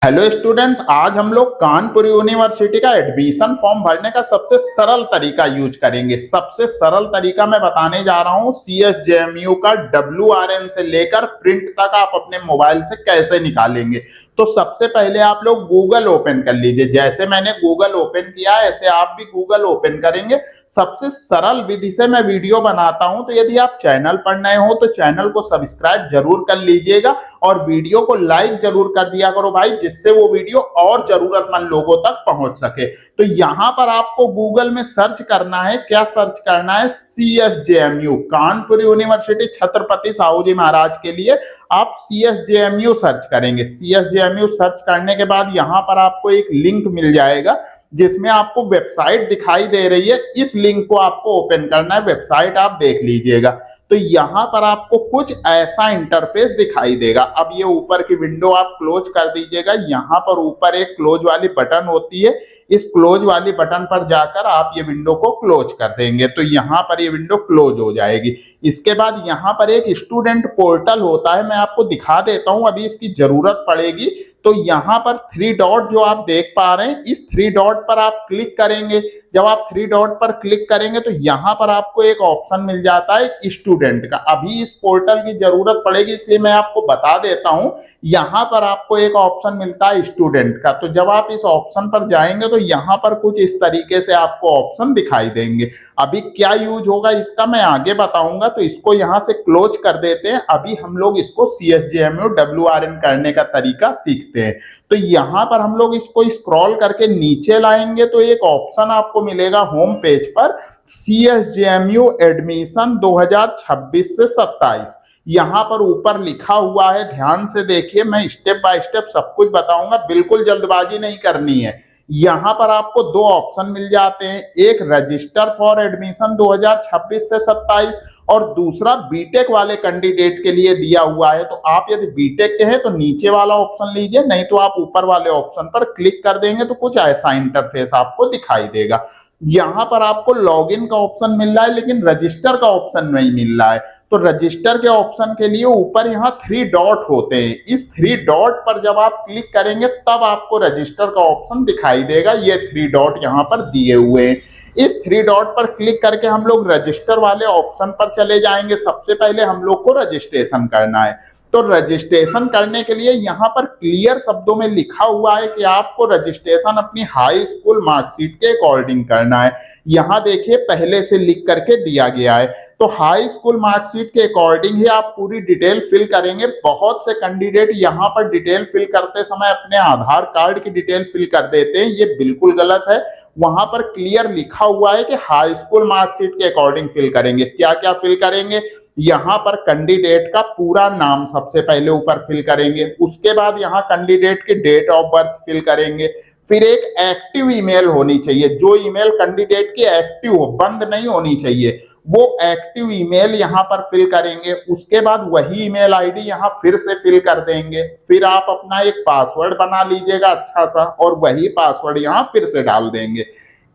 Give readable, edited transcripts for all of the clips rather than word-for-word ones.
Hello students, आज हम लोग कानपुर यूनिवर्सिटी का एडमिशन फॉर्म भरने का सबसे सरल तरीका यूज करेंगे। सबसे सरल तरीका मैं बताने जा रहा हूं। CSJMU का WRN से लेकर प्रिंट तक आप अपने मोबाइल से कैसे निकालेंगे। तो सबसे पहले आप लोग गूगल ओपन कर लीजिए। जैसे मैंने गूगल ओपन किया ऐसे आप भी गूगल ओपन करेंगे। सबसे सरल विधि से मैं वीडियो बनाता हूं, तो यदि आप चैनल पर नए हो तो चैनल को सब्सक्राइब जरूर कर लीजिएगा और वीडियो को लाइक जरूर कर दिया करो भाई, जिससे वो वीडियो और जरूरतमंद लोगों तक पहुंच सके। तो यहां पर आपको गूगल में सर्च करना है। क्या सर्च करना है? CSJMU, कानपुर यूनिवर्सिटी छत्रपति साहू जी महाराज के लिए आप CSJMU सर्च करेंगे। CSJMU सर्च करने के बाद यहां पर आपको एक लिंक मिल जाएगा जिसमें आपको वेबसाइट दिखाई दे रही है। इस लिंक को आपको ओपन करना है, वेबसाइट आप देख लीजिएगा। तो यहां पर आपको कुछ ऐसा इंटरफेस दिखाई देगा। अब ये ऊपर की विंडो आप क्लोज कर दीजिएगा। यहां पर ऊपर एक क्लोज वाली बटन होती है, इस क्लोज वाली बटन पर जाकर आप ये विंडो को क्लोज कर देंगे तो यहां पर ये विंडो क्लोज हो जाएगी। इसके बाद यहां पर एक स्टूडेंट पोर्टल होता है, मैं आपको दिखा देता हूं, अभी इसकी जरूरत पड़ेगी। तो यहां पर 3 डॉट जो आप देख पा रहे हैं, इस 3 डॉट पर आप क्लिक करेंगे। जब आप 3 डॉट पर क्लिक करेंगे तो यहां पर आपको एक ऑप्शन मिल जाता है स्टूडेंट का। अभी इस पोर्टल की जरूरत पड़ेगी इसलिए मैं आपको बता देता हूं। यहां पर आपको एक ऑप्शन मिलता है स्टूडेंट का। तो जब आप इस ऑप्शन पर जाएंगे तो यहां पर कुछ इस तरीके से आपको ऑप्शन दिखाई देंगे। अभी क्या यूज होगा इसका मैं आगे बताऊंगा, तो इसको यहां से क्लोज कर देते हैं। अभी हम लोग इसको CSJMU WRN करने का तरीका सीखते हैं। तो यहां पर हम लोग इसको स्क्रॉल करके नीचे लाएंगे तो एक ऑप्शन आपको मिलेगा होम पेज पर, CSJMU एडमिशन 2026 से 27। यहां पर ऊपर लिखा हुआ है, ध्यान से देखिए, मैं स्टेप बाय स्टेप सब कुछ बताऊंगा, बिल्कुल जल्दबाजी नहीं करनी है। यहां पर आपको 2 ऑप्शन मिल जाते हैं, एक रजिस्टर फॉर एडमिशन 2026 से 27 और दूसरा बीटेक वाले कैंडिडेट के लिए दिया हुआ है। तो आप यदि बीटेक के हैं तो नीचे वाला ऑप्शन लीजिए, नहीं तो आप ऊपर वाले ऑप्शन पर क्लिक कर देंगे तो कुछ ऐसा इंटरफेस आपको दिखाई देगा। यहां पर आपको लॉगिन का ऑप्शन मिल रहा है लेकिन रजिस्टर का ऑप्शन नहीं मिल रहा है। तो रजिस्टर के ऑप्शन के लिए ऊपर यहाँ 3 डॉट होते हैं, इस 3 डॉट पर जब आप क्लिक करेंगे तब आपको रजिस्टर का ऑप्शन दिखाई देगा। ये 3 डॉट यहाँ पर दिए हुए हैं। इस 3 डॉट पर क्लिक करके हम लोग रजिस्टर वाले ऑप्शन पर चले जाएंगे। सबसे पहले हम लोग को रजिस्ट्रेशन करना है। तो रजिस्ट्रेशन करने के लिए यहाँ पर क्लियर शब्दों में लिखा हुआ है कि आपको रजिस्ट्रेशन अपनी हाई स्कूल मार्कशीट के अकॉर्डिंग करना है। यहाँ देखिए पहले से लिख करके दिया गया है। तो हाई स्कूल मार्कशीट के अकॉर्डिंग ही आप पूरी डिटेल फिल करेंगे। बहुत से कैंडिडेट यहाँ पर डिटेल फिल करते समय अपने आधार कार्ड की डिटेल फिल कर देते हैं, ये बिल्कुल गलत है। वहां पर क्लियर लिखा हुआ है कि हाई स्कूल मार्कशीट के अकॉर्डिंग फिल करेंगे। क्या क्या फिल करेंगे? यहाँ पर कैंडिडेट का पूरा नाम सबसे पहले ऊपर फिल करेंगे, उसके बाद यहाँ कैंडिडेट की डेट ऑफ बर्थ फिल करेंगे। फिर एक एक्टिव ईमेल होनी चाहिए, जो ईमेल कैंडिडेट की एक्टिव हो, बंद नहीं होनी चाहिए, वो एक्टिव ईमेल यहाँ पर फिल करेंगे। उसके बाद वही ईमेल आईडी यहाँ फिर से फिल कर देंगे। फिर आप अपना एक पासवर्ड बना लीजिएगा अच्छा सा और वही पासवर्ड यहाँ फिर से डाल देंगे।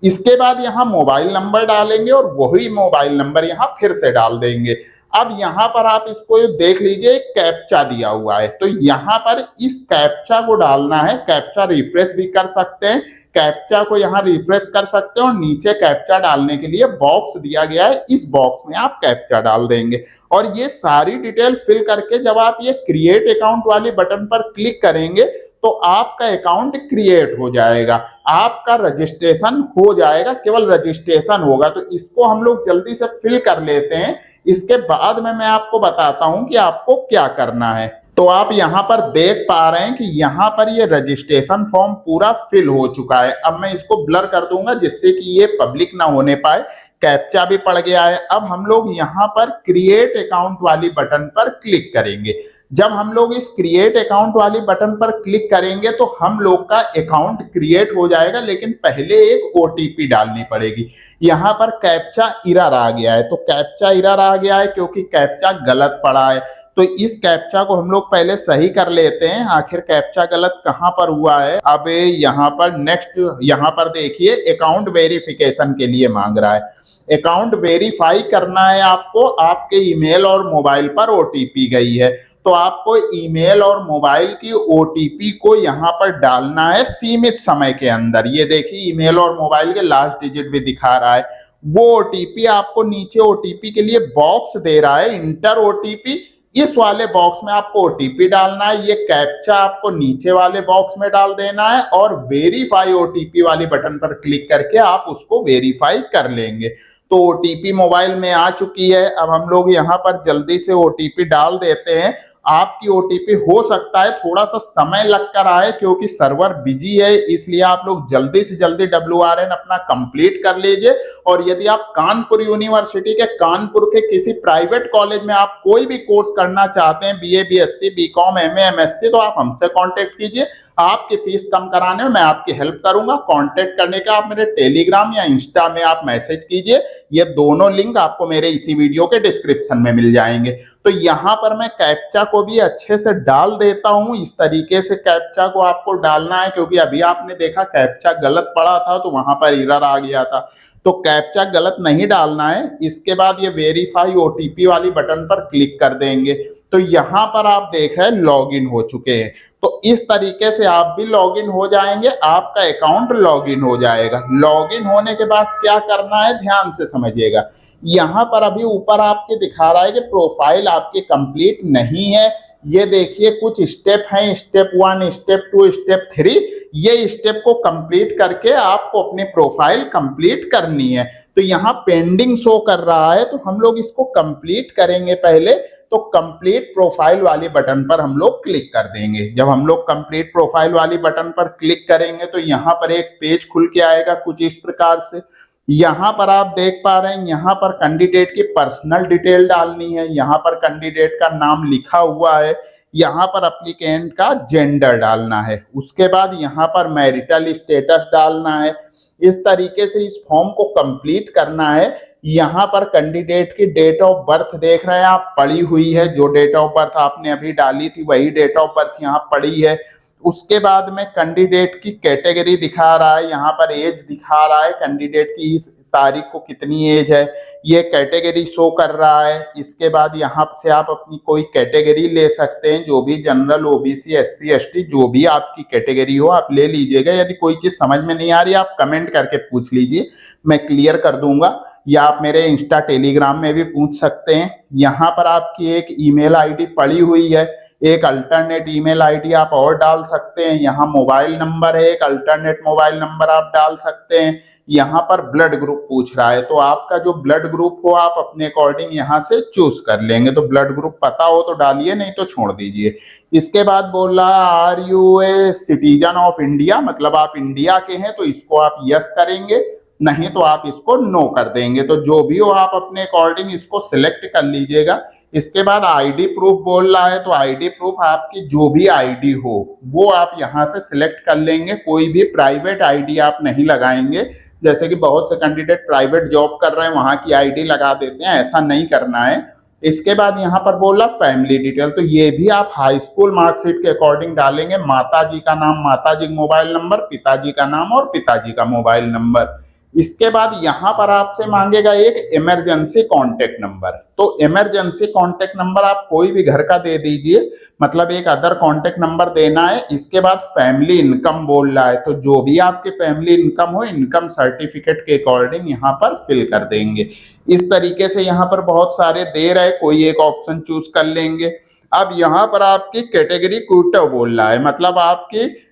इसके बाद यहाँ मोबाइल नंबर डालेंगे और वही मोबाइल नंबर यहाँ फिर से डाल देंगे। अब यहाँ पर आप इसको देख लीजिए, कैप्चा दिया हुआ है, तो यहाँ पर इस कैप्चा को डालना है। कैप्चा रिफ्रेश भी कर सकते हैं, कैप्चा को यहाँ रिफ्रेश कर सकते हैं और नीचे कैप्चा डालने के लिए बॉक्स दिया गया है, इस बॉक्स में आप कैप्चा डाल देंगे। और ये सारी डिटेल फिल करके जब आप ये क्रिएट अकाउंट वाली बटन पर क्लिक करेंगे तो आपका अकाउंट क्रिएट हो जाएगा, आपका रजिस्ट्रेशन हो जाएगा, केवल रजिस्ट्रेशन होगा। तो इसको हम लोग जल्दी से फिल कर लेते हैं, इसके बाद में मैं आपको बताता हूं कि आपको क्या करना है। तो आप यहां पर देख पा रहे हैं कि यहां पर ये रजिस्ट्रेशन फॉर्म पूरा फिल हो चुका है। अब मैं इसको ब्लर कर दूंगा जिससे कि ये पब्लिक ना होने पाए। कैप्चा भी पड़ गया है। अब हम लोग यहां पर क्रिएट अकाउंट वाली बटन पर क्लिक करेंगे। जब हम लोग इस क्रिएट अकाउंट वाली बटन पर क्लिक करेंगे तो हम लोग का अकाउंट क्रिएट हो जाएगा, लेकिन पहले एक OTP डालनी पड़ेगी। यहां पर कैप्चा एरर आ गया है, तो कैप्चा एरर आ गया है क्योंकि कैप्चा गलत पड़ा है। तो इस कैप्चा को हम लोग पहले सही कर लेते हैं, आखिर कैप्चा गलत कहां पर हुआ है। अब यहाँ पर नेक्स्ट, यहाँ पर देखिए अकाउंट वेरिफिकेशन के लिए मांग रहा है। अकाउंट वेरीफाई करना है आपको, आपके ईमेल और मोबाइल पर ओटीपी गई है, तो आपको ईमेल और मोबाइल की ओटीपी को यहाँ पर डालना है सीमित समय के अंदर। ये देखिए ईमेल और मोबाइल के लास्ट डिजिट भी दिखा रहा है। वो ओटीपी आपको नीचे ओटीपी के लिए बॉक्स दे रहा है, इंटर ओटीपी, इस वाले बॉक्स में आपको ओटीपी डालना है। ये कैप्चा आपको नीचे वाले बॉक्स में डाल देना है और वेरीफाई ओटीपी वाली बटन पर क्लिक करके आप उसको वेरीफाई कर लेंगे। तो ओटीपी मोबाइल में आ चुकी है। अब हम लोग यहाँ पर जल्दी से ओटीपी डाल देते हैं। आपकी ओटीपी हो सकता है थोड़ा सा समय लग कर आए क्योंकि सर्वर बिजी है, इसलिए आप लोग जल्दी से जल्दी WRN अपना कंप्लीट कर लीजिए। और यदि आप कानपुर यूनिवर्सिटी के कानपुर के किसी प्राइवेट कॉलेज में आप कोई भी कोर्स करना चाहते हैं, BA BSc BCom MA MSc, तो आप हमसे कांटेक्ट कीजिए। आपकी फीस कम कराने में मैं आपकी हेल्प करूंगा। कांटेक्ट करने का आप मेरे टेलीग्राम या इंस्टा में आप मैसेज कीजिए, ये दोनों लिंक आपको मेरे इसी वीडियो के डिस्क्रिप्शन में मिल जाएंगे। तो यहाँ पर मैं कैप्चा को भी अच्छे से डाल देता हूँ। इस तरीके से कैप्चा को आपको डालना है, क्योंकि अभी आपने देखा कैप्चा गलत पड़ा था तो वहां पर एरर आ गया था। तो कैप्चा गलत नहीं डालना है। इसके बाद ये वेरीफाई ओटीपी वाली बटन पर क्लिक कर देंगे। तो यहाँ पर आप देख रहे हैं लॉगिन हो चुके हैं। तो इस तरीके से आप भी लॉगिन हो जाएंगे, आपका अकाउंट लॉगिन हो जाएगा। लॉगिन होने के बाद क्या करना है ध्यान से समझिएगा। यहाँ पर अभी ऊपर आपके दिखा रहा है कि प्रोफाइल आपकी कंप्लीट नहीं है। ये देखिए कुछ स्टेप हैं, स्टेप 1, स्टेप 2, स्टेप 3। ये स्टेप को कंप्लीट करके आपको अपनी प्रोफाइल कंप्लीट करनी है। तो यहाँ पेंडिंग शो कर रहा है, तो हम लोग इसको कंप्लीट करेंगे पहले। तो कंप्लीट प्रोफाइल वाली बटन पर हम लोग क्लिक कर देंगे। जब हम लोग कंप्लीट प्रोफाइल वाली बटन पर क्लिक करेंगे तो यहाँ पर एक पेज खुल के आएगा कुछ इस प्रकार से। यहाँ पर आप देख पा रहे हैं, यहाँ पर कैंडिडेट की पर्सनल डिटेल डालनी है। यहाँ पर कैंडिडेट का नाम लिखा हुआ है। यहाँ पर एप्लीकेंट का जेंडर डालना है। उसके बाद यहाँ पर मैरिटल स्टेटस डालना है। इस तरीके से इस फॉर्म को कंप्लीट करना है। यहाँ पर कैंडिडेट की डेट ऑफ बर्थ देख रहे हैं आप, पड़ी हुई है। जो डेट ऑफ बर्थ आपने अभी डाली थी वही डेट ऑफ बर्थ यहाँ पड़ी है। उसके बाद में कैंडिडेट की कैटेगरी दिखा रहा है, यहाँ पर एज दिखा रहा है, कैंडिडेट की इस तारीख को कितनी एज है ये कैटेगरी शो कर रहा है। इसके बाद यहाँ से आप अपनी कोई कैटेगरी ले सकते हैं, जो भी जनरल, OBC, SC ST, जो भी आपकी कैटेगरी हो आप ले लीजिएगा। यदि कोई चीज़ समझ में नहीं आ रही आप कमेंट करके पूछ लीजिए, मैं क्लियर कर दूंगा, या आप मेरे इंस्टा टेलीग्राम में भी पूछ सकते हैं। यहाँ पर आपकी एक ईमेल आईडी पड़ी हुई है, एक अल्टरनेट ईमेल आईडी आप और डाल सकते हैं। यहाँ मोबाइल नंबर है, एक अल्टरनेट मोबाइल नंबर आप डाल सकते हैं। यहाँ पर ब्लड ग्रुप पूछ रहा है, तो आपका जो ब्लड ग्रुप हो आप अपने अकॉर्डिंग यहाँ से चूज कर लेंगे। तो ब्लड ग्रुप पता हो तो डालिए, नहीं तो छोड़ दीजिए। इसके बाद बोल रहा है are you a citizen of India, मतलब आप इंडिया के हैं, तो इसको आप यस करेंगे, नहीं तो आप इसको नो कर देंगे। तो जो भी हो आप अपने अकॉर्डिंग इसको सिलेक्ट कर लीजिएगा। इसके बाद आईडी प्रूफ बोल रहा है, तो आईडी प्रूफ आपकी जो भी आईडी हो वो आप यहाँ से सिलेक्ट कर लेंगे। कोई भी प्राइवेट आईडी आप नहीं लगाएंगे, जैसे कि बहुत से कैंडिडेट प्राइवेट जॉब कर रहे हैं वहां की आईडी लगा देते हैं, ऐसा नहीं करना है। इसके बाद यहाँ पर बोला फैमिली डिटेल, तो ये भी आप हाई स्कूल मार्कशीट के अकॉर्डिंग डालेंगे। माताजी का नाम, माताजी का मोबाइल नंबर, पिताजी का नाम और पिताजी का मोबाइल नंबर। इसके बाद यहाँ पर आपसे मांगेगा एक इमरजेंसी कांटेक्ट नंबर, तो इमरजेंसी कांटेक्ट नंबर आप कोई भी घर का दे दीजिए, मतलब एक अदर कांटेक्ट नंबर देना है। इसके बाद फैमिली इनकम बोल रहा है, तो जो भी आपके फैमिली इनकम हो इनकम सर्टिफिकेट के अकॉर्डिंग यहाँ पर फिल कर देंगे। इस तरीके से यहाँ पर बहुत सारे दे रहे, कोई एक ऑप्शन चूज कर लेंगे। अब यहाँ पर आपकी कैटेगरी क्यूटो बोल रहा है, मतलब आपकी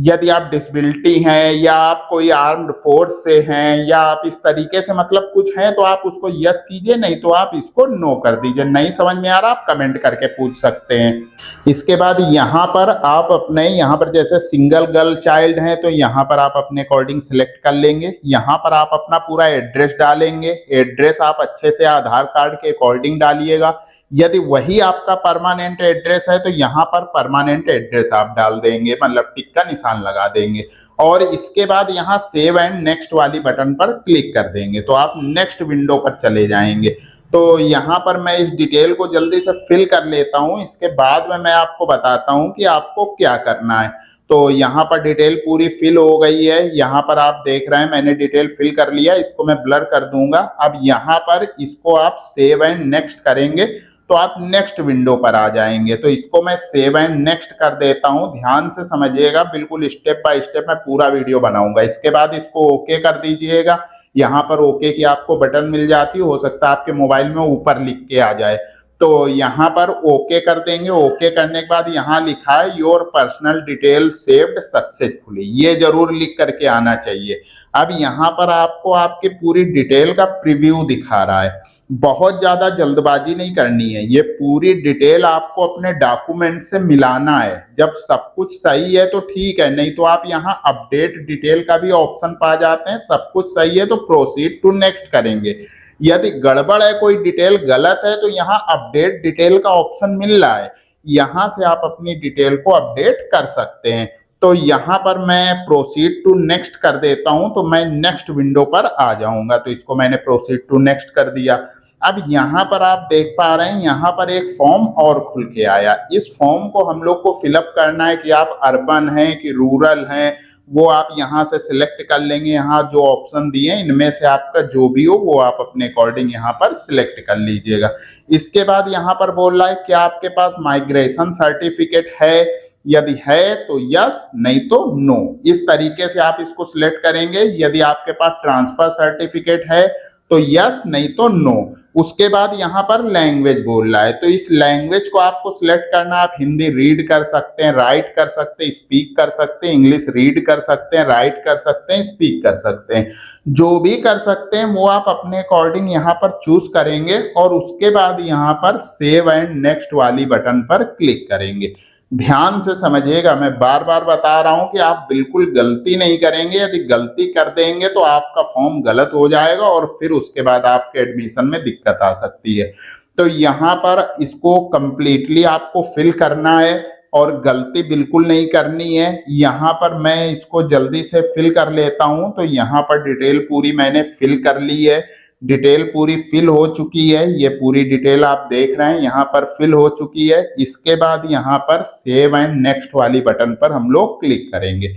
यदि आप डिसेबिलिटी हैं या आप कोई आर्म्ड फोर्स से हैं या आप इस तरीके से मतलब कुछ हैं, तो आप उसको यस कीजिए, नहीं तो आप इसको नो कर दीजिए। नहीं समझ में आ रहा आप कमेंट करके पूछ सकते हैं। इसके बाद यहाँ पर आप अपने, यहाँ पर जैसे सिंगल गर्ल चाइल्ड हैं तो यहाँ पर आप अपने अकॉर्डिंग सिलेक्ट कर लेंगे। यहाँ पर आप अपना पूरा एड्रेस डालेंगे। एड्रेस आप अच्छे से आधार कार्ड के अकॉर्डिंग डालिएगा। यदि वही आपका परमानेंट एड्रेस है तो यहाँ पर परमानेंट एड्रेस आप डाल देंगे, मतलब टिक का निशान लगा देंगे। और इसके बाद यहाँ सेव एंड नेक्स्ट वाली बटन पर क्लिक कर देंगे, तो आप नेक्स्ट विंडो पर चले जाएंगे। तो यहाँ पर मैं इस डिटेल को जल्दी से फिल कर लेता हूँ, इसके बाद में मैं आपको बताता हूँ कि आपको क्या करना है। तो यहाँ पर डिटेल पूरी फिल हो गई है, यहाँ पर आप देख रहे हैं मैंने डिटेल फिल कर लिया, इसको मैं ब्लर कर दूंगा। अब यहाँ पर इसको आप सेव एंड नेक्स्ट करेंगे तो आप नेक्स्ट विंडो पर आ जाएंगे। तो इसको मैं सेव एंड नेक्स्ट कर देता हूं, ध्यान से समझिएगा, बिल्कुल स्टेप बाय स्टेप मैं पूरा वीडियो बनाऊंगा। इसके बाद इसको ओके कर दीजिएगा। यहाँ पर ओके की आपको बटन मिल जाती है, हो सकता है आपके मोबाइल में ऊपर लिख के आ जाए। तो यहाँ पर ओके कर देंगे। ओके करने के बाद यहाँ लिखा है your personal detail saved successfully, ये जरूर लिख करके आना चाहिए। अब यहाँ पर आपको आपकी पूरी डिटेल का प्रीव्यू दिखा रहा है। बहुत ज्यादा जल्दबाजी नहीं करनी है, ये पूरी डिटेल आपको अपने डॉक्यूमेंट से मिलाना है। जब सब कुछ सही है तो ठीक है, नहीं तो आप यहाँ अपडेट डिटेल का भी ऑप्शन पा जाते हैं। सब कुछ सही है तो प्रोसीड टू नेक्स्ट करेंगे। यदि गड़बड़ है, कोई डिटेल गलत है, तो यहाँ अपडेट डिटेल का ऑप्शन मिल रहा है, यहाँ से आप अपनी डिटेल को अपडेट कर सकते हैं। तो यहाँ पर मैं प्रोसीड टू नेक्स्ट कर देता हूं, तो मैं नेक्स्ट विंडो पर आ जाऊंगा। तो इसको मैंने प्रोसीड टू नेक्स्ट कर दिया। अब यहाँ पर आप देख पा रहे हैं, यहाँ पर एक फॉर्म और खुल के आया। इस फॉर्म को हम लोग को फिलअप करना है कि आप अर्बन हैं कि रूरल हैं, वो आप यहाँ से सिलेक्ट कर लेंगे। यहाँ जो ऑप्शन दिए हैं इनमें से आपका जो भी हो वो आप अपने अकॉर्डिंग यहाँ पर सिलेक्ट कर लीजिएगा। इसके बाद यहाँ पर बोल रहा है क्या आपके पास माइग्रेशन सर्टिफिकेट है, यदि है तो यस, नहीं तो नो। इस तरीके से आप इसको सिलेक्ट करेंगे। यदि आपके पास ट्रांसफर सर्टिफिकेट है तो यस, नहीं तो नो। उसके बाद यहाँ पर लैंग्वेज बोल रहा है, तो इस लैंग्वेज को आपको सिलेक्ट करना। आप हिंदी रीड कर सकते हैं, राइट कर सकते हैं, स्पीक कर सकते हैं, इंग्लिश रीड कर सकते हैं, राइट कर सकते हैं, स्पीक कर सकते हैं, जो भी कर सकते हैं वो आप अपने अकॉर्डिंग यहाँ पर चूज करेंगे। और उसके बाद यहाँ पर सेव एंड नेक्स्ट वाली बटन पर क्लिक करेंगे। ध्यान से समझिएगा, मैं बार बार बता रहा हूं कि आप बिल्कुल गलती नहीं करेंगे। यदि गलती कर देंगे तो आपका फॉर्म गलत हो जाएगा और फिर उसके बाद आपके एडमिशन में दिक्कत आ सकती है। तो यहाँ पर इसको कंप्लीटली आपको फिल करना है और गलती बिल्कुल नहीं करनी है। यहाँ पर मैं इसको जल्दी से फिल कर लेता हूं। तो यहाँ पर डिटेल पूरी मैंने फिल कर ली है, डिटेल पूरी फिल हो चुकी है। ये पूरी डिटेल आप देख रहे हैं यहाँ पर फिल हो चुकी है। इसके बाद यहाँ पर सेव एंड नेक्स्ट वाली बटन पर हम लोग क्लिक करेंगे।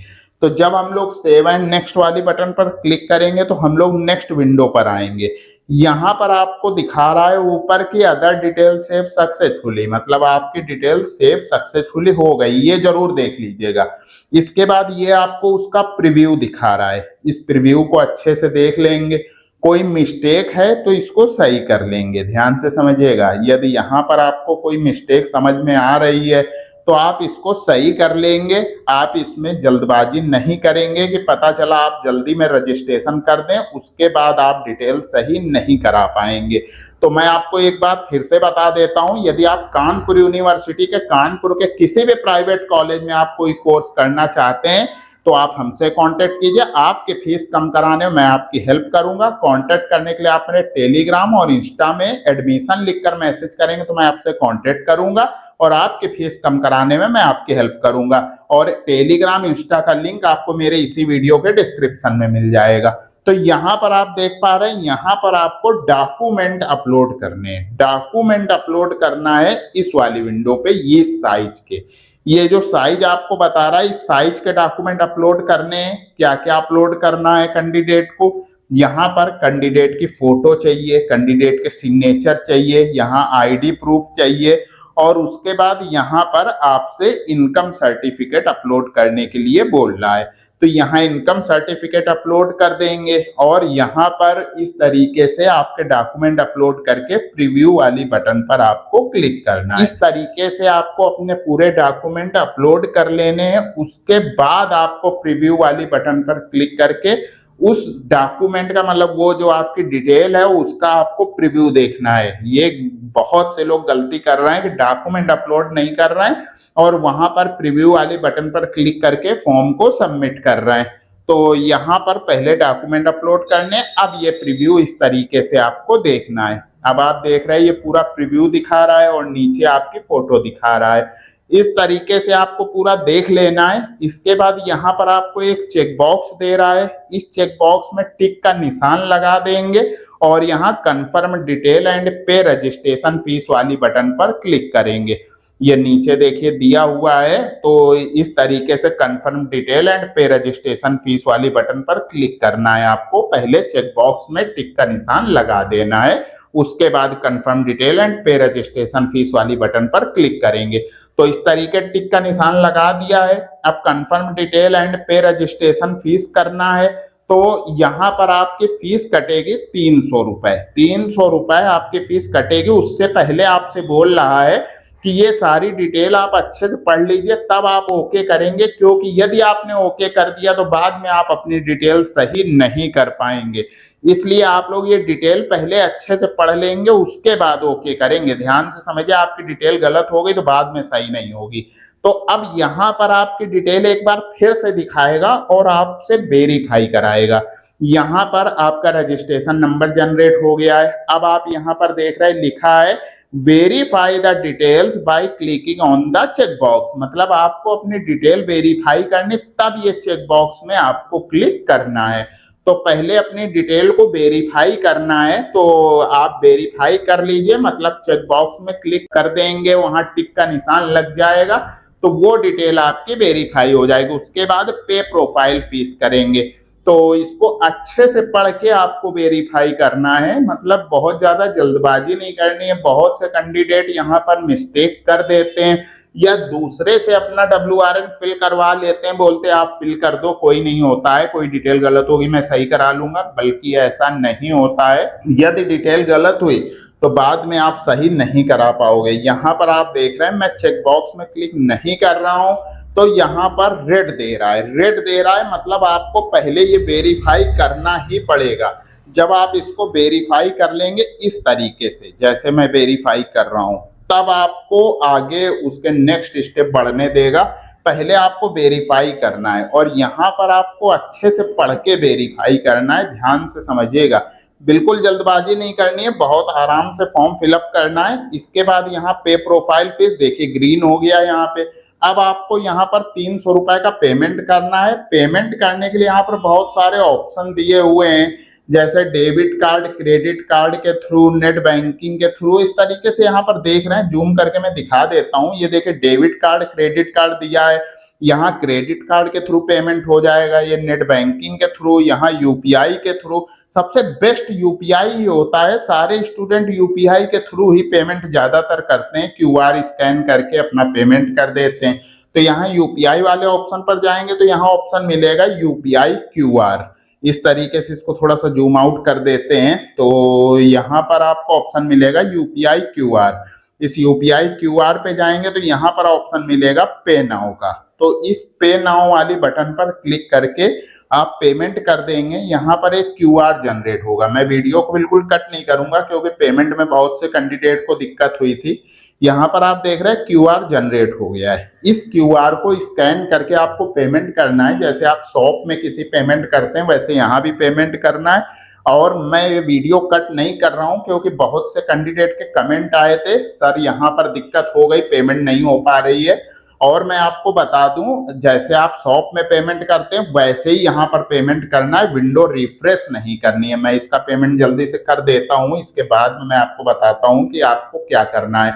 तो जब हम लोग सेव एंड नेक्स्ट वाली बटन पर क्लिक करेंगे तो हम लोग नेक्स्ट विंडो पर आएंगे। यहाँ पर आपको दिखा रहा है ऊपर की अदर डिटेल सेव सक्सेसफुली, मतलब आपकी डिटेल सेव सक्सेसफुली हो गई, ये जरूर देख लीजिएगा। इसके बाद ये आपको उसका प्रीव्यू दिखा रहा है, इस प्रीव्यू को अच्छे से देख लेंगे। कोई मिस्टेक है तो इसको सही कर लेंगे, ध्यान से समझिएगा। यदि यहाँ पर आपको कोई मिस्टेक समझ में आ रही है तो आप इसको सही कर लेंगे। आप इसमें जल्दबाजी नहीं करेंगे कि पता चला आप जल्दी में रजिस्ट्रेशन कर दें, उसके बाद आप डिटेल सही नहीं करा पाएंगे। तो मैं आपको एक बात फिर से बता देता हूं, यदि आप कानपुर यूनिवर्सिटी के कानपुर के किसी भी प्राइवेट कॉलेज में आप कोई कोर्स करना चाहते हैं तो आप हमसे कांटेक्ट कीजिए। आपके फीस कम कराने में मैं आपकी हेल्प करूंगा। कांटेक्ट करने के लिए आप मेरे टेलीग्राम और इंस्टा में एडमिशन लिखकर मैसेज करेंगे तो मैं आपसे कांटेक्ट करूंगा और आपके फीस कम कराने में मैं आपकी हेल्प करूंगा। और टेलीग्राम इंस्टा का लिंक आपको मेरे इसी वीडियो के डिस्क्रिप्शन में मिल जाएगा। तो यहाँ पर आप देख पा रहे हैं, यहाँ पर आपको डॉक्यूमेंट अपलोड करने हैं। डॉक्यूमेंट अपलोड करना है इस वाली विंडो पे, ये साइज के, ये जो साइज आपको बता रहा है इस साइज के डॉक्यूमेंट अपलोड करने हैं। क्या क्या अपलोड करना है कैंडिडेट को, यहाँ पर कैंडिडेट की फोटो चाहिए, कैंडिडेट के सिग्नेचर चाहिए, यहाँ आईडी प्रूफ चाहिए और उसके बाद यहाँ पर आपसे इनकम सर्टिफिकेट अपलोड करने के लिए बोल रहा है। तो यहाँ इनकम सर्टिफिकेट अपलोड कर देंगे और यहाँ पर इस तरीके से आपके डॉक्यूमेंट अपलोड करके प्रीव्यू वाली बटन पर आपको क्लिक करना है। इस तरीके से आपको अपने पूरे डॉक्यूमेंट अपलोड कर लेने हैं। उसके बाद आपको प्रीव्यू वाली बटन पर क्लिक करके उस डॉक्यूमेंट का, मतलब वो जो आपकी डिटेल है उसका आपको प्रीव्यू देखना है। ये बहुत से लोग गलती कर रहे हैं कि डॉक्यूमेंट अपलोड नहीं कर रहे हैं और वहां पर प्रीव्यू वाले बटन पर क्लिक करके फॉर्म को सबमिट कर रहे हैं। तो यहाँ पर पहले डॉक्यूमेंट अपलोड करने, अब ये प्रीव्यू इस तरीके से आपको देखना है। अब आप देख रहे हैं ये पूरा प्रीव्यू दिखा रहा है और नीचे आपकी फोटो दिखा रहा है। इस तरीके से आपको पूरा देख लेना है। इसके बाद यहाँ पर आपको एक चेक बॉक्स दे रहा है, इस चेक बॉक्स में टिक का निशान लगा देंगे और यहाँ कंफर्म डिटेल एंड पे रजिस्ट्रेशन फीस वाली बटन पर क्लिक करेंगे। ये नीचे देखिए दिया हुआ है, तो इस तरीके से कंफर्म डिटेल एंड पे रजिस्ट्रेशन फीस वाली बटन पर क्लिक करना है आपको। पहले चेक बॉक्स में टिक का निशान लगा देना है, उसके बाद कंफर्म डिटेल एंड पे रजिस्ट्रेशन फीस वाली बटन पर क्लिक करेंगे। तो इस तरीके टिक का निशान लगा दिया है। अब कंफर्म डिटेल एंड पे रजिस्ट्रेशन फीस करना है, तो यहाँ पर आपकी फीस कटेगी 300 रुपए। 300 रुपए आपकी फीस कटेगी। उससे पहले आपसे बोल रहा है कि ये सारी डिटेल आप अच्छे से पढ़ लीजिए, तब आप ओके करेंगे, क्योंकि यदि आपने ओके कर दिया तो बाद में आप अपनी डिटेल सही नहीं कर पाएंगे। इसलिए आप लोग ये डिटेल पहले अच्छे से पढ़ लेंगे, उसके बाद ओके करेंगे। ध्यान से समझिए, आपकी डिटेल गलत हो गई तो बाद में सही नहीं होगी। तो अब यहाँ पर आपकी डिटेल एक बार फिर से दिखाएगा और आपसे वेरीफाई कराएगा। यहाँ पर आपका रजिस्ट्रेशन नंबर जनरेट हो गया है। अब आप यहाँ पर देख रहे हैं लिखा है verify the details by clicking on the check box, मतलब आपको अपनी डिटेल वेरीफाई करनी, तब ये चेक बॉक्स में आपको क्लिक करना है। तो पहले अपनी डिटेल को वेरीफाई करना है, तो आप वेरीफाई कर लीजिए, मतलब चेक बॉक्स में क्लिक कर देंगे, वहां टिक का निशान लग जाएगा, तो वो डिटेल आपकी वेरीफाई हो जाएगी। उसके बाद पे प्रोफाइल फीस करेंगे। तो इसको अच्छे से पढ़ के आपको वेरीफाई करना है, मतलब बहुत ज्यादा जल्दबाजी नहीं करनी है। बहुत से कैंडिडेट यहाँ पर मिस्टेक कर देते हैं या दूसरे से अपना WRN फिल करवा लेते हैं, बोलते हैं आप फिल कर दो, कोई नहीं होता है, कोई डिटेल गलत होगी मैं सही करा लूंगा, बल्कि ऐसा नहीं होता है। यदि डिटेल गलत हुई तो बाद में आप सही नहीं करा पाओगे। यहाँ पर आप देख रहे हैं मैं चेक बॉक्स में क्लिक नहीं कर रहा हूं, तो यहाँ पर रेड दे रहा है। रेड दे रहा है मतलब आपको पहले ये वेरीफाई करना ही पड़ेगा। जब आप इसको वेरीफाई कर लेंगे इस तरीके से, जैसे मैं वेरीफाई कर रहा हूं, तब आपको आगे उसके नेक्स्ट स्टेप बढ़ने देगा। पहले आपको वेरीफाई करना है और यहाँ पर आपको अच्छे से पढ़ के वेरीफाई करना है। ध्यान से समझिएगा, बिल्कुल जल्दबाजी नहीं करनी है, बहुत आराम से फॉर्म फिलअप करना है। इसके बाद यहाँ पे प्रोफाइल फीस देखिए ग्रीन हो गया यहाँ पे। अब आपको यहाँ पर 300 रुपए का पेमेंट करना है। पेमेंट करने के लिए यहाँ पर बहुत सारे ऑप्शन दिए हुए हैं, जैसे डेबिट कार्ड, क्रेडिट कार्ड के थ्रू, नेट बैंकिंग के थ्रू, इस तरीके से यहाँ पर देख रहे हैं। जूम करके मैं दिखा देता हूँ। ये देखिए डेबिट कार्ड, क्रेडिट कार्ड दिया है, यहाँ क्रेडिट कार्ड के थ्रू पेमेंट हो जाएगा, ये नेट बैंकिंग के थ्रू, यहाँ यूपीआई के थ्रू। सबसे बेस्ट यूपीआई ही होता है, सारे स्टूडेंट यूपीआई के थ्रू ही पेमेंट ज्यादातर करते हैं, QR स्कैन करके अपना पेमेंट कर देते हैं। तो यहाँ यूपीआई वाले ऑप्शन पर जाएंगे तो यहाँ ऑप्शन मिलेगा यूपीआई QR। इस तरीके से इसको थोड़ा सा जूम आउट कर देते हैं, तो यहाँ पर आपको ऑप्शन मिलेगा यूपीआई QR। इस यूपीआई QR पे जाएंगे तो यहाँ पर ऑप्शन मिलेगा पे नाउ का। तो इस पे नाउ वाली बटन पर क्लिक करके आप पेमेंट कर देंगे। यहाँ पर एक QR जनरेट होगा। मैं वीडियो को बिल्कुल कट नहीं करूंगा क्योंकि पेमेंट में बहुत से कैंडिडेट को दिक्कत हुई थी। यहाँ पर आप देख रहे हैं QR जनरेट हो गया है। इस QR को स्कैन करके आपको पेमेंट करना है। जैसे आप शॉप में किसी पेमेंट करते हैं वैसे यहाँ भी पेमेंट करना है। और मैं ये वीडियो कट नहीं कर रहा हूँ क्योंकि बहुत से कैंडिडेट के कमेंट आए थे, सर यहाँ पर दिक्कत हो गई, पेमेंट नहीं हो पा रही है। और मैं आपको बता दूं, जैसे आप शॉप में पेमेंट करते हैं वैसे ही यहाँ पर पेमेंट करना है, विंडो रिफ्रेश नहीं करनी है। मैं इसका पेमेंट जल्दी से कर देता हूँ, इसके बाद में मैं आपको बताता हूँ कि आपको क्या करना है।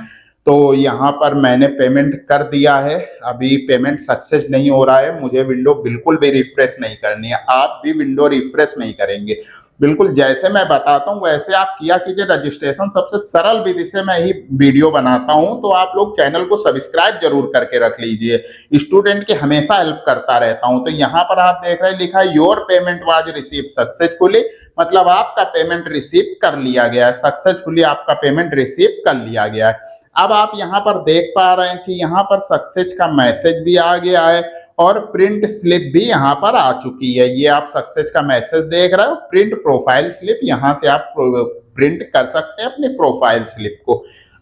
तो यहाँ पर मैंने पेमेंट कर दिया है, अभी पेमेंट सक्सेस नहीं हो रहा है, मुझे विंडो बिल्कुल भी रिफ्रेश नहीं करनी है। आप भी विंडो रिफ्रेश नहीं करेंगे, बिल्कुल जैसे मैं बताता हूँ वैसे आप किया कीजिए। रजिस्ट्रेशन सबसे सरल विधि से मैं ही वीडियो बनाता हूँ, तो आप लोग चैनल को सब्सक्राइब जरूर करके रख लीजिए। स्टूडेंट की हमेशा हेल्प करता रहता हूँ। तो यहाँ पर आप देख रहे हैं लिखा है your payment was receive successfully, मतलब आपका पेमेंट रिसीव कर लिया गया है, सक्सेसफुली आपका पेमेंट रिसीव कर लिया गया है। अब आप यहाँ पर देख पा रहे हैं कि यहाँ पर सक्सेस का मैसेज भी आ गया है और प्रिंट स्लिप भी यहाँ पर आ चुकी है। ये आप सक्सेस का मैसेज देख रहे हो, प्रिंट प्रोफाइल स्लिप, यहाँ से आप प्रिंट कर सकते हैं अपनी प्रोफाइल स्लिप को।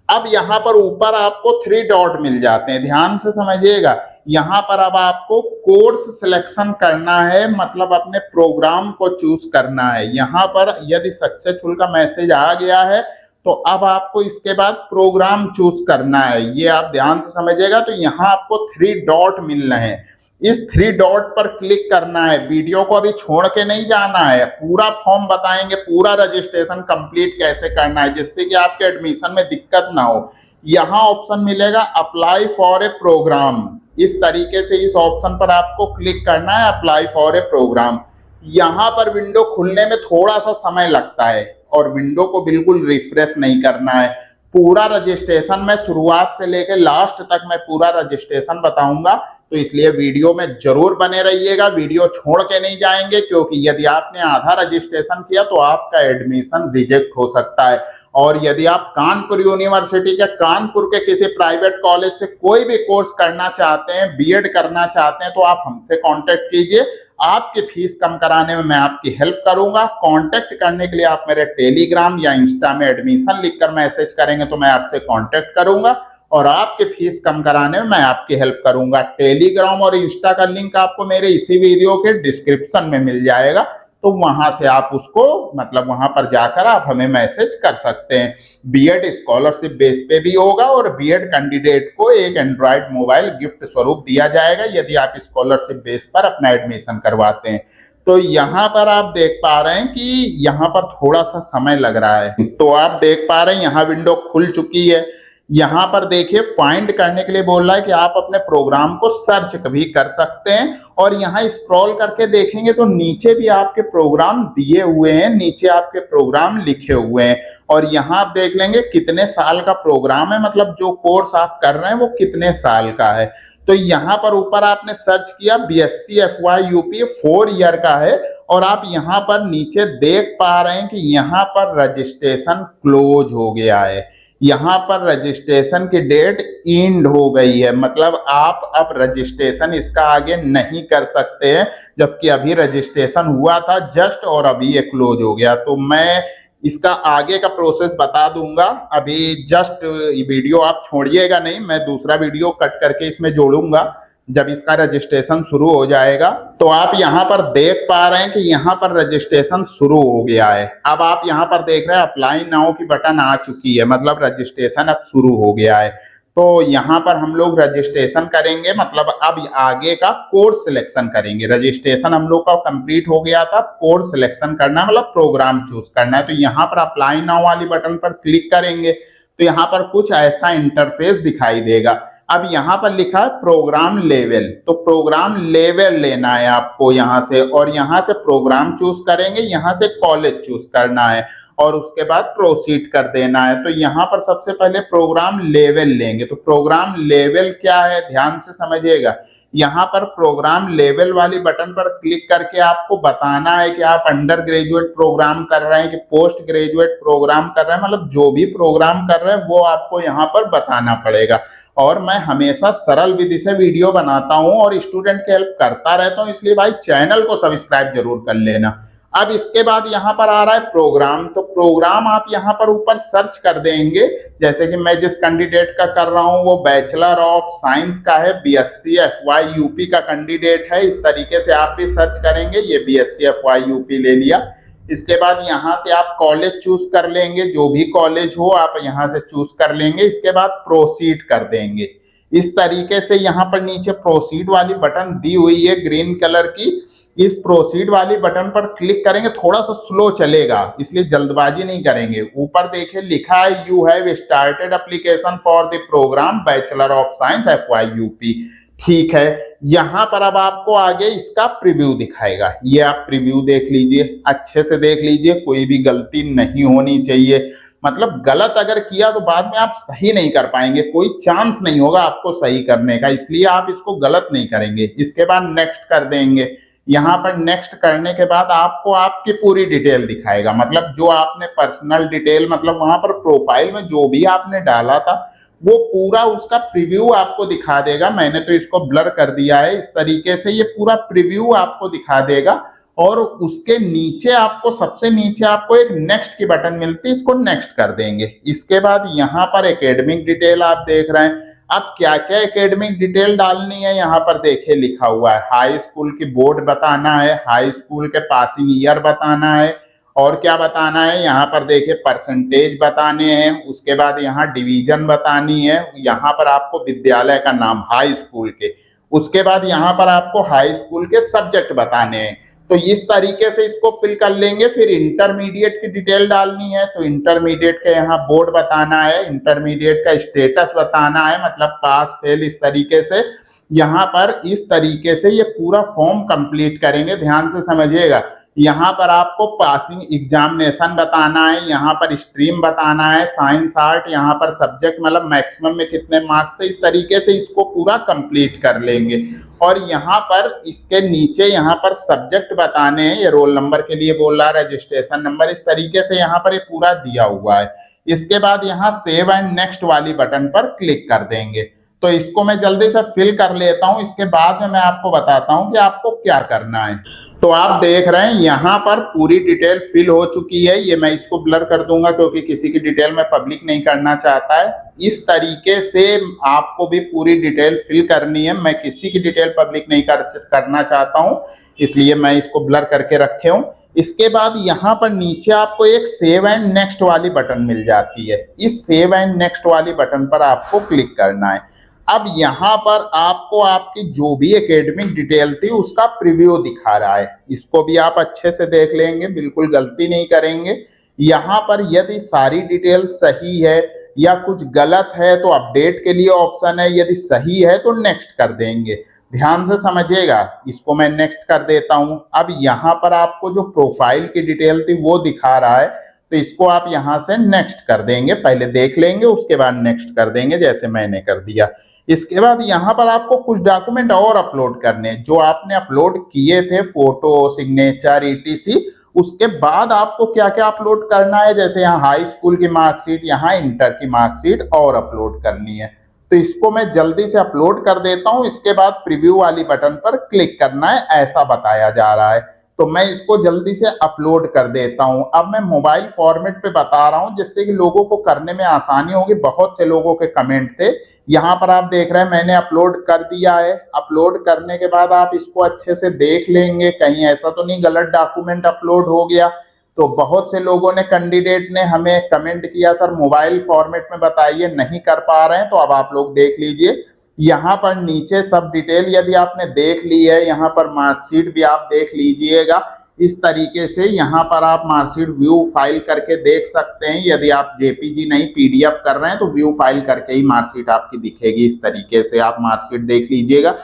अब यहाँ पर ऊपर आपको 3 डॉट मिल जाते हैं, ध्यान से समझिएगा। यहाँ पर अब आपको कोर्स सिलेक्शन करना है, मतलब अपने प्रोग्राम को चूज करना है। यहाँ पर यदि सक्सेसफुल का मैसेज आ गया है तो अब आपको इसके बाद प्रोग्राम चूज करना है, ये आप ध्यान से समझिएगा। तो यहाँ आपको 3 डॉट मिल रहे हैं, इस 3 डॉट पर क्लिक करना है। वीडियो को अभी छोड़ के नहीं जाना है, पूरा फॉर्म बताएंगे, पूरा रजिस्ट्रेशन कंप्लीट कैसे करना है जिससे कि आपके एडमिशन में दिक्कत ना हो। यहाँ ऑप्शन मिलेगा अप्लाई फॉर ए प्रोग्राम, इस तरीके से इस ऑप्शन पर आपको क्लिक करना है, अप्लाई फॉर ए प्रोग्राम। यहाँ पर विंडो खुलने में थोड़ा सा समय लगता है और विंडो को बिल्कुल रिफ्रेश नहीं करना है। पूरा रजिस्ट्रेशन मैं शुरुआत से लेकर लास्ट तक मैं पूरा रजिस्ट्रेशन बताऊंगा, तो इसलिए वीडियो में जरूर बने रहिएगा, वीडियो छोड़ के नहीं जाएंगे, क्योंकि यदि आपने आधा रजिस्ट्रेशन किया तो आपका एडमिशन रिजेक्ट हो सकता है। और यदि आप कानपुर यूनिवर्सिटी के कानपुर के किसी प्राइवेट कॉलेज से कोई भी कोर्स करना चाहते हैं, बीएड करना चाहते हैं, तो आप हमसे कांटेक्ट कीजिए, आपकी फीस कम कराने में मैं आपकी हेल्प करूंगा। कांटेक्ट करने के लिए आप मेरे टेलीग्राम या इंस्टा में एडमिशन लिखकर मैसेज करेंगे तो मैं आपसे कांटेक्ट करूंगा और आपकी फीस कम कराने में मैं आपकी हेल्प करूंगा। टेलीग्राम और इंस्टा का लिंक आपको मेरे इसी वीडियो के डिस्क्रिप्शन में मिल जाएगा, तो वहां से आप उसको मतलब वहां पर जाकर आप हमें मैसेज कर सकते हैं। बीएड स्कॉलरशिप बेस पे भी होगा और बीएड कैंडिडेट को एक एंड्रॉयड मोबाइल गिफ्ट स्वरूप दिया जाएगा यदि आप स्कॉलरशिप बेस पर अपना एडमिशन करवाते हैं। तो यहाँ पर आप देख पा रहे हैं कि यहाँ पर थोड़ा सा समय लग रहा है, तो आप देख पा रहे हैं यहाँ विंडो खुल चुकी है। यहाँ पर देखिए फाइंड करने के लिए बोल रहा है कि आप अपने प्रोग्राम को सर्च भी कर सकते हैं, और यहाँ स्क्रॉल करके देखेंगे तो नीचे भी आपके प्रोग्राम दिए हुए हैं, नीचे आपके प्रोग्राम लिखे हुए हैं, और यहाँ आप देख लेंगे कितने साल का प्रोग्राम है, मतलब जो कोर्स आप कर रहे हैं वो कितने साल का है। तो यहाँ पर ऊपर आपने सर्च किया BSc FY UP 4 ईयर का है, और आप यहाँ पर नीचे देख पा रहे हैं कि यहाँ पर रजिस्ट्रेशन क्लोज हो गया है, यहाँ पर रजिस्ट्रेशन की डेट एंड हो गई है, मतलब आप अब रजिस्ट्रेशन इसका आगे नहीं कर सकते हैं, जबकि अभी रजिस्ट्रेशन हुआ था जस्ट और अभी ये क्लोज हो गया। तो मैं इसका आगे का प्रोसेस बता दूंगा, अभी जस्ट वीडियो आप छोड़िएगा नहीं, मैं दूसरा वीडियो कट करके इसमें जोड़ूंगा जब इसका रजिस्ट्रेशन शुरू हो जाएगा। तो आप यहाँ पर देख पा रहे हैं कि यहाँ पर रजिस्ट्रेशन शुरू हो गया है। अब आप यहाँ पर देख रहे हैं अप्लाई नाउ की बटन आ चुकी है, मतलब रजिस्ट्रेशन अब शुरू हो गया है। तो यहाँ पर हम लोग रजिस्ट्रेशन करेंगे, मतलब अब आगे का कोर्स सिलेक्शन करेंगे। रजिस्ट्रेशन हम लोग का कंप्लीट हो गया था, कोर्स सिलेक्शन करना मतलब प्रोग्राम चूज करना है। तो यहाँ पर अप्लाई नाउ वाली बटन पर क्लिक करेंगे तो यहाँ पर कुछ ऐसा इंटरफेस दिखाई देगा। अब यहाँ पर लिखा है प्रोग्राम लेवल, तो प्रोग्राम लेवल लेना है आपको यहाँ से, और यहाँ से प्रोग्राम चूज करेंगे, यहाँ से कॉलेज चूज करना है और उसके बाद प्रोसीड कर देना है। तो यहाँ पर सबसे पहले प्रोग्राम लेवल लेंगे। तो प्रोग्राम लेवल क्या है ध्यान से समझिएगा। यहाँ पर प्रोग्राम लेवल वाली बटन पर क्लिक करके आपको बताना है कि आप अंडर ग्रेजुएट प्रोग्राम कर रहे हैं कि पोस्ट ग्रेजुएट प्रोग्राम कर रहे हैं, मतलब जो भी प्रोग्राम कर रहे हैं वो आपको यहाँ पर बताना पड़ेगा। और मैं हमेशा सरल विधि से वीडियो बनाता हूँ और स्टूडेंट की हेल्प करता रहता हूँ, इसलिए भाई चैनल को सब्सक्राइब जरूर कर लेना। अब इसके बाद यहाँ पर आ रहा है प्रोग्राम, तो प्रोग्राम आप यहाँ पर ऊपर सर्च कर देंगे। जैसे कि मैं जिस कैंडिडेट का कर रहा हूँ वो बैचलर ऑफ साइंस का है, BSc FY UP का कैंडिडेट है। इस तरीके से आप भी सर्च करेंगे, ये BSc FY UP ले लिया। इसके बाद यहाँ से आप कॉलेज चूज कर लेंगे, जो भी कॉलेज हो आप यहाँ से चूज कर लेंगे। इसके बाद प्रोसीड कर देंगे। इस तरीके से यहाँ पर नीचे प्रोसीड वाली बटन दी हुई है ग्रीन कलर की, इस प्रोसीड वाली बटन पर क्लिक करेंगे। थोड़ा सा स्लो चलेगा इसलिए जल्दबाजी नहीं करेंगे। ऊपर देखिए लिखा है you have started application for the programme bachelor of science FY UP। ठीक है, यहाँ पर अब आपको आगे इसका प्रीव्यू दिखाएगा, ये आप प्रीव्यू देख लीजिए, अच्छे से देख लीजिए, कोई भी गलती नहीं होनी चाहिए। मतलब गलत अगर किया तो बाद में आप सही नहीं कर पाएंगे, कोई चांस नहीं होगा आपको सही करने का, इसलिए आप इसको गलत नहीं करेंगे। इसके बाद नेक्स्ट कर देंगे। यहाँ पर नेक्स्ट करने के बाद आपको आपकी पूरी डिटेल दिखाएगा, मतलब जो आपने पर्सनल डिटेल, मतलब वहां पर प्रोफाइल में जो भी आपने डाला था वो पूरा उसका प्रीव्यू आपको दिखा देगा। मैंने तो इसको ब्लर कर दिया है, इस तरीके से ये पूरा प्रीव्यू आपको दिखा देगा। और उसके नीचे आपको सबसे नीचे आपको एक नेक्स्ट की बटन मिलती है, इसको नेक्स्ट कर देंगे। इसके बाद यहाँ पर एकेडमिक डिटेल आप देख रहे हैं। अब क्या क्या एकेडमिक डिटेल डालनी है यहाँ पर देखिए लिखा हुआ है, हाई स्कूल की बोर्ड बताना है, हाई स्कूल के पासिंग ईयर बताना है, और क्या बताना है, यहाँ पर देखिए परसेंटेज बताने हैं, उसके बाद यहाँ डिवीजन बतानी है, यहाँ पर आपको विद्यालय का नाम हाई स्कूल के, उसके बाद यहाँ पर आपको हाई स्कूल के सब्जेक्ट बताने हैं। तो इस तरीके से इसको फिल कर लेंगे। फिर इंटरमीडिएट की डिटेल डालनी है, तो इंटरमीडिएट का यहाँ बोर्ड बताना है, इंटरमीडिएट का स्टेटस बताना है, मतलब पास फेल, इस तरीके से यहाँ पर इस तरीके से ये पूरा फॉर्म कंप्लीट करेंगे। ध्यान से समझिएगा, यहाँ पर आपको पासिंग एग्जामिनेशन बताना है, यहाँ पर स्ट्रीम बताना है, साइंस आर्ट, यहाँ पर सब्जेक्ट मतलब मैक्सिमम में कितने मार्क्स थे, इस तरीके से इसको पूरा कंप्लीट कर लेंगे। और यहाँ पर इसके नीचे यहाँ पर सब्जेक्ट बताने हैं, ये रोल नंबर के लिए बोल रहा है, रजिस्ट्रेशन नंबर, इस तरीके से यहाँ पर ये पूरा दिया हुआ है। इसके बाद यहाँ सेव एंड नेक्स्ट वाली बटन पर क्लिक कर देंगे। तो इसको मैं जल्दी से फिल कर लेता हूं, इसके बाद में मैं आपको बताता हूं कि आपको क्या करना है। तो आप देख रहे हैं यहाँ पर पूरी डिटेल फिल हो चुकी है। ये मैं इसको ब्लर कर दूंगा क्योंकि किसी की डिटेल मैं पब्लिक नहीं करना चाहता है। इस तरीके से आपको भी पूरी डिटेल फिल करनी है। मैं किसी की डिटेल पब्लिक नहीं करना चाहता हूं, इसलिए मैं इसको ब्लर करके रखे हूं। इसके बाद यहाँ पर नीचे आपको एक सेव एंड नेक्स्ट वाली बटन मिल जाती है। इस सेव एंड नेक्स्ट वाली बटन पर आपको क्लिक करना है। अब यहाँ पर आपको आपकी जो भी एकेडमिक डिटेल थी उसका प्रीव्यू दिखा रहा है, इसको भी आप अच्छे से देख लेंगे, बिल्कुल गलती नहीं करेंगे। यहाँ पर यदि सारी डिटेल सही है या कुछ गलत है तो अपडेट के लिए ऑप्शन है, यदि सही है तो नेक्स्ट कर देंगे। ध्यान से समझिएगा, इसको मैं नेक्स्ट कर देता हूं। अब यहाँ पर आपको जो प्रोफाइल की डिटेल थी वो दिखा रहा है, तो इसको आप यहाँ से नेक्स्ट कर देंगे। पहले देख लेंगे उसके बाद नेक्स्ट कर देंगे, जैसे मैंने कर दिया। इसके बाद यहाँ पर आपको कुछ डॉक्यूमेंट और अपलोड करने, जो आपने अपलोड किए थे, फोटो, सिग्नेचर, ईटीसी, उसके बाद आपको क्या क्या अपलोड करना है, जैसे यहाँ हाई स्कूल की मार्कशीट, यहाँ इंटर की मार्कशीट और अपलोड करनी है। तो इसको मैं जल्दी से अपलोड कर देता हूँ। इसके बाद प्रीव्यू वाली बटन पर क्लिक करना है, ऐसा बताया जा रहा है। तो मैं इसको जल्दी से अपलोड कर देता हूं। अब मैं मोबाइल फॉर्मेट पे बता रहा हूं जिससे कि लोगों को करने में आसानी होगी। बहुत से लोगों के कमेंट थे, यहाँ पर आप देख रहे हैं मैंने अपलोड कर दिया है। अपलोड करने के बाद आप इसको अच्छे से देख लेंगे, कहीं ऐसा तो नहीं गलत डॉक्यूमेंट अपलोड हो गया। तो बहुत से लोगों ने, कैंडिडेट ने हमें कमेंट किया, सर मोबाइल फॉर्मेट में बताइए, नहीं कर पा रहे हैं। तो अब आप लोग देख लीजिए, यहाँ पर नीचे सब डिटेल यदि आपने देख ली है, यहाँ पर मार्कशीट भी आप देख लीजिएगा। इस तरीके से यहाँ पर आप मार्कशीट व्यू फाइल करके देख सकते हैं। यदि आप जेपीजी नहीं पीडीएफ कर रहे हैं तो व्यू फाइल करके ही मार्कशीट आपकी दिखेगी। इस तरीके से आप मार्कशीट देख लीजिएगा।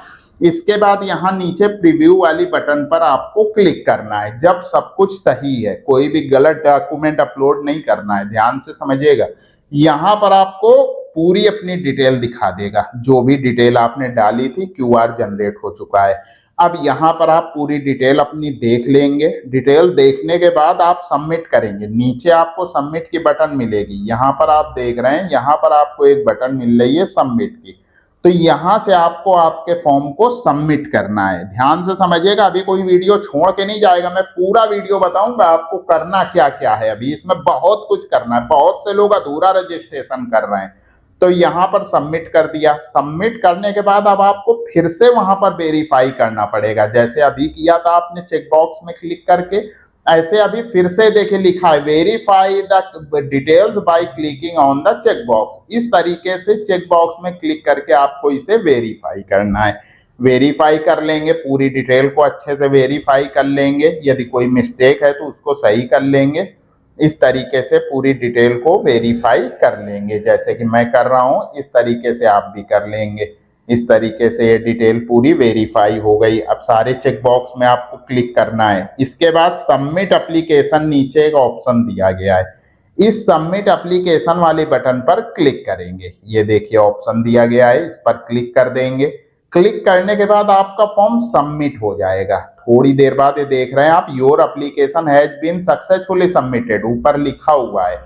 इसके बाद यहाँ नीचे प्रीव्यू वाली बटन पर आपको क्लिक करना है जब सब कुछ सही है, कोई भी गलत डॉक्यूमेंट अपलोड नहीं करना है। ध्यान से समझिएगा, यहाँ पर आपको पूरी अपनी डिटेल दिखा देगा, जो भी डिटेल आपने डाली थी क्यूआर जनरेट हो चुका है। अब यहाँ पर आप पूरी डिटेल अपनी देख लेंगे। डिटेल देखने के बाद आप सबमिट करेंगे। नीचे आपको सबमिट की बटन मिलेगी, यहाँ पर आप देख रहे हैं, यहाँ पर आपको एक बटन मिल रही है सबमिट की। तो यहाँ से आपको आपके फॉर्म को सबमिट करना है। ध्यान से समझिएगा, अभी कोई वीडियो छोड़ के नहीं जाएगा, मैं पूरा वीडियो बताऊंगा आपको करना क्या क्या है। अभी इसमें बहुत कुछ करना है, बहुत से लोग अधूरा रजिस्ट्रेशन कर रहे हैं। तो यहाँ पर सबमिट कर दिया। सबमिट करने के बाद अब आपको फिर से वहां पर वेरीफाई करना पड़ेगा, जैसे अभी किया था आपने चेक बॉक्स में क्लिक करके, ऐसे अभी फिर से देखिए लिखा है verify the details by clicking on the check box. इस तरीके से चेक बॉक्स में क्लिक करके आपको इसे वेरीफाई करना है। वेरीफाई कर लेंगे, पूरी डिटेल को अच्छे से वेरीफाई कर लेंगे। यदि कोई मिस्टेक है तो उसको सही कर लेंगे। इस तरीके से पूरी डिटेल को वेरीफाई कर लेंगे, जैसे कि मैं कर रहा हूं, इस तरीके से आप भी कर लेंगे। इस तरीके से ये डिटेल पूरी वेरीफाई हो गई। अब सारे चेक बॉक्स में आपको क्लिक करना है। इसके बाद सबमिट एप्लीकेशन, नीचे एक ऑप्शन दिया गया है, इस सबमिट एप्लीकेशन वाले बटन पर क्लिक करेंगे। ये देखिए ऑप्शन दिया गया है, इस पर क्लिक कर देंगे। क्लिक करने के बाद आपका फॉर्म सबमिट हो जाएगा। थोड़ी देर बाद ये देख रहे हैं आप, your application has been successfully submitted, ऊपर लिखा हुआ है।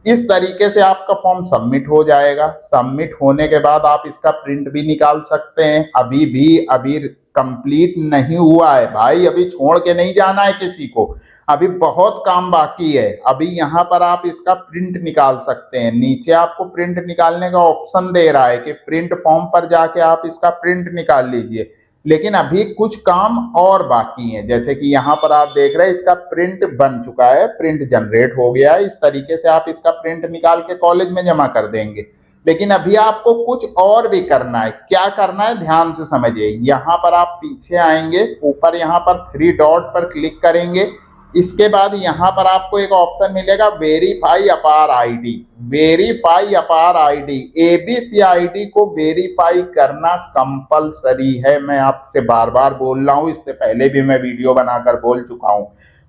इस तरीके से आपका फॉर्म सबमिट हो जाएगा। सबमिट होने के बाद आप इसका प्रिंट भी निकाल सकते हैं। अभी कंप्लीट नहीं हुआ है भाई, अभी छोड़ के नहीं जाना है किसी को, अभी बहुत काम बाकी है। अभी यहाँ पर आप इसका प्रिंट निकाल सकते हैं। नीचे आपको प्रिंट निकालने का ऑप्शन दे रहा है कि प्रिंट फॉर्म पर जाके आप इसका प्रिंट निकाल लीजिए। लेकिन अभी कुछ काम और बाकी है। जैसे कि यहाँ पर आप देख रहे हैं इसका प्रिंट बन चुका है, प्रिंट जनरेट हो गया है। इस तरीके से आप इसका प्रिंट निकाल के कॉलेज में जमा कर देंगे। लेकिन अभी आपको कुछ और भी करना है। क्या करना है ध्यान से समझिए। यहाँ पर आप पीछे आएंगे, ऊपर यहाँ पर 3 डॉट पर क्लिक करेंगे। इसके बाद यहाँ पर आपको एक ऑप्शन मिलेगा वेरीफाई अपार आईडी। वेरीफाई अपार आईडी, एबीसी आईडी को वेरीफाई करना कंपलसरी है। मैं आपसे बार बार बोल रहा हूं, इससे पहले भी मैं वीडियो बनाकर बोल चुका हूं।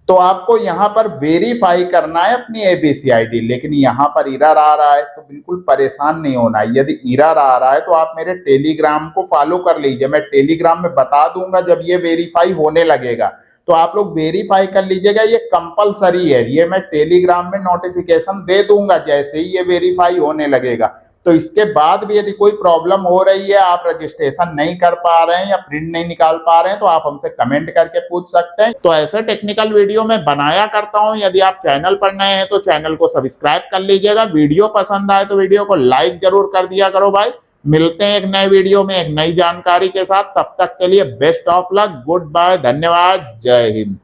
तो आपको यहाँ पर वेरीफाई करना है अपनी एबीसी आईडी। लेकिन यहाँ पर एरर आ रहा है तो बिल्कुल परेशान नहीं होना है। यदि एरर आ रहा है तो आप मेरे टेलीग्राम को फॉलो कर लीजिए। मैं टेलीग्राम में बता दूंगा जब ये वेरीफाई होने लगेगा, तो आप लोग वेरीफाई कर लीजिएगा। ये कंपलसरी है, ये मैं टेलीग्राम में नोटिफिकेशन दे दूंगा जैसे ही ये वेरीफाई होने लगेगा। तो इसके बाद भी यदि कोई प्रॉब्लम हो रही है, आप रजिस्ट्रेशन नहीं कर पा रहे हैं या प्रिंट नहीं निकाल पा रहे हैं, तो आप हमसे कमेंट करके पूछ सकते हैं। तो ऐसे टेक्निकल वीडियो मैं बनाया करता हूं। यदि आप चैनल पर नए हैं तो चैनल को सब्सक्राइब कर लीजिएगा। वीडियो पसंद आए तो वीडियो को लाइक जरूर कर दिया करो भाई। मिलते हैं एक नए वीडियो में एक नई जानकारी के साथ। तब तक के लिए best of luck, goodbye, धन्यवाद, जय हिंद।